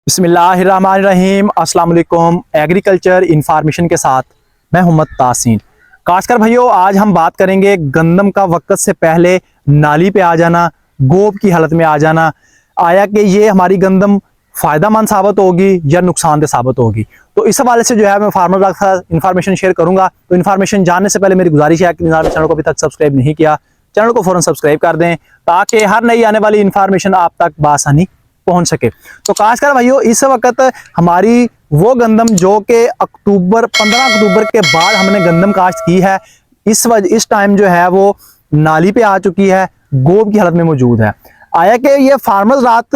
बिस्मिल्लाहिर्रहमानिर्रहीम। अस्सलाम वालेकुम। एग्रीकल्चर इन्फॉर्मेशन के साथ मैं मोहम्मद तासीन। खासकर भाइयों, आज हम बात करेंगे गंदम का वक्त से पहले नाली पे आ जाना, गोब की हालत में आ जाना। आया कि ये हमारी गंदम फ़ायदेमंद साबित होगी या नुकसानदेह साबित होगी। तो इस हवाले से जो है मैं फार्मर के साथ इन्फॉर्मेशन शेयर करूंगा। तो इन्फॉर्मेशन जानने से पहले मेरी गुजारिश है कि चैनल को अभी तक सब्सक्राइब नहीं किया, चैनल को फ़ौरन सब्सक्राइब कर दें ताकि हर नई आने वाली इन्फॉर्मेशन आप तक बआसानी पहुंच सके। तो खासकर भाइयों, इस वक्त हमारी वो गंदम जो कि 15 अक्टूबर के बाद हमने गंदम काश्त की है, इस टाइम जो है वो नाली पे आ चुकी है, गोब की हालत में मौजूद है। आया कि ये फार्मर्स रात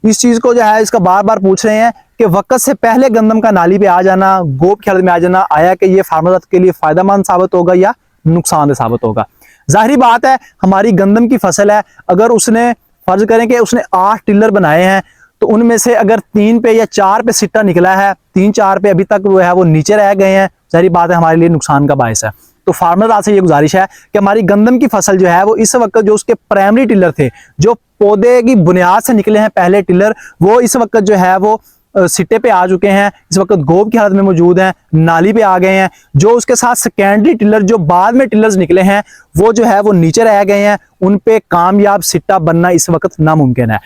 इस चीज को जो है इसका बार बार पूछ रहे हैं कि वक्त से पहले गंदम का नाली पे आ जाना, गोब की हालत में आ जाना, आया कि ये फार्मर्स के लिए फायदेमंद साबित होगा या नुकसानदेह साबित होगा। जाहिर बात है, हमारी गंदम की फसल है, अगर उसने फर्ज करें कि उसने 8 टिलर बनाए हैं, तो उनमें से अगर 3 पे या 4 पे सिट्टा निकला है, 3-4 पे अभी तक वो है वो नीचे रह गए हैं, सारी बात है हमारे लिए नुकसान का बायस है। तो फार्मर आपसे ये गुजारिश है कि हमारी गंदम की फसल जो है वो इस वक्त जो उसके प्राइमरी टिलर थे, जो पौधे की बुनियाद से निकले हैं पहले टिलर, वो इस वक्त जो है वो सिट्टे पे आ चुके हैं, इस वक्त गोब की हालत में मौजूद हैं, नाली पे आ गए हैं। जो उसके साथ सेकेंडरी टिलर जो बाद में टिलर्स निकले हैं, वो जो है वो नीचे रह गए हैं, उन पे कामयाब सिट्टा बनना इस वक्त नामुमकिन है।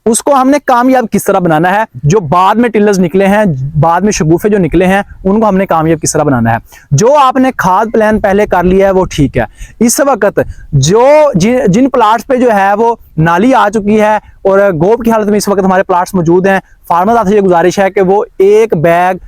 उसको हमने कामयाब किस तरह बनाना है? जो बाद में टिलर्स निकले हैं, बाद में शगुफे जो निकले हैं, उनको हमने कामयाब किस तरह बनाना है? जो आपने खाद प्लान पहले कर लिया है वो ठीक है। इस वक्त जिन प्लाट्स पे जो है वो नाली आ चुकी है और गोब की हालत में इस वक्त हमारे प्लाट्स मौजूद हैं, फार्मर आपसे ये गुजारिश है कि वो 1 बैग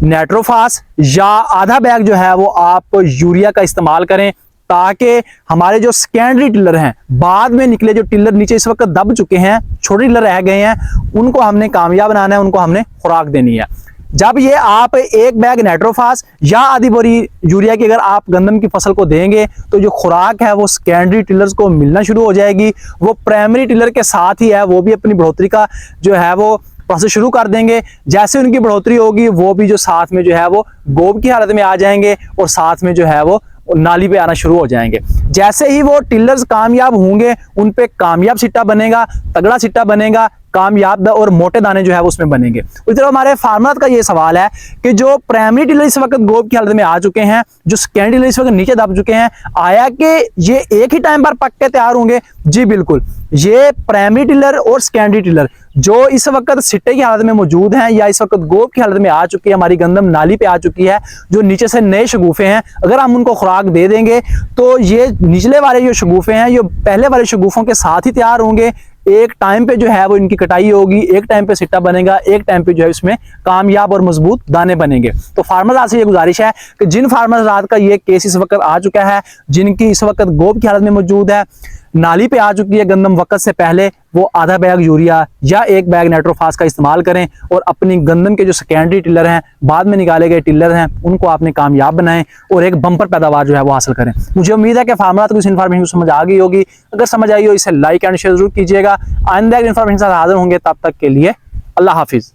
नाइट्रोफास या आधा बैग जो है वो आप यूरिया का इस्तेमाल करें, ताकि हमारे जो सेकेंडरी टिलर हैं, बाद में निकले जो टिलर नीचे इस वक्त दब चुके हैं, छोटे टिलर रह गए हैं, उनको हमने कामयाब बनाना है, उनको हमने खुराक देनी है। जब ये आप 1 बैग नाइट्रोफास या आधी बोरी यूरिया की अगर आप गंदम की फसल को देंगे, तो जो खुराक है वो सेकेंडरी टिलर्स को मिलना शुरू हो जाएगी। वो प्राइमरी टिलर के साथ ही है, वो भी अपनी बढ़ोतरी का जो है वो प्रोसेस शुरू कर देंगे। जैसे उनकी बढ़ोतरी होगी, वो भी जो साथ में जो है वो गोब की हालत में आ जाएंगे और साथ में जो है वो नाली पे आना शुरू हो जाएंगे। जैसे ही वो टिलर्स कामयाब होंगे, उन पे कामयाब सिट्टा बनेगा, तगड़ा सिट्टा बनेगा, कामयाब और मोटे दाने जो है वो उसमें बनेंगे। उस तरह हमारे फार्मर का ये सवाल है कि जो प्राइमरी टिलर इस वक्त गोब की हालत में आ चुके हैं, जो सेकेंडरी टिलर इस वक्त नीचे दब चुके हैं, आया कि ये एक ही टाइम पर पक के तैयार होंगे? जी बिल्कुल। ये प्राइमरी टिलर और सेकेंडरी टिलर जो इस वक्त सिट्टे की हालत में मौजूद हैं या इस वक्त गोब की हालत में आ चुकी है, हमारी गंदम नाली पे आ चुकी है, जो नीचे से नए शगुफे हैं, अगर हम उनको खुराक दे देंगे तो ये निचले वाले जो शगुफे हैं, ये पहले वाले शगुफों के साथ ही तैयार होंगे। एक टाइम पे जो है वो इनकी कटाई होगी, एक टाइम पे सिट्टा बनेगा, एक टाइम पे जो है इसमें कामयाब और मजबूत दाने बनेंगे। तो फार्मर रात से ये गुजारिश है कि जिन फार्मर रात का ये केस इस वक्त आ चुका है, जिनकी इस वक्त गोब की हालत में मौजूद है, नाली पे आ चुकी है गंदम वक्त से पहले, वो आधा बैग यूरिया या 1 बैग नाइट्रोफास का इस्तेमाल करें और अपनी गंदम के जो सेकेंडरी टिलर हैं, बाद में निकाले गए टिलर हैं, उनको आपने कामयाब बनाएं और एक बम्पर पैदावार जो है वो हासिल करें। मुझे उम्मीद है कि फार्मर को इस इन्फॉर्मेशन समझ आ गई होगी। अगर समझ आई हो, इसे लाइक एंड शेयर जरूर कीजिएगा। आइंदा इन्फॉर्मेशन के साथ हाजिर होंगे, तब तक के लिए अल्लाह हाफिज।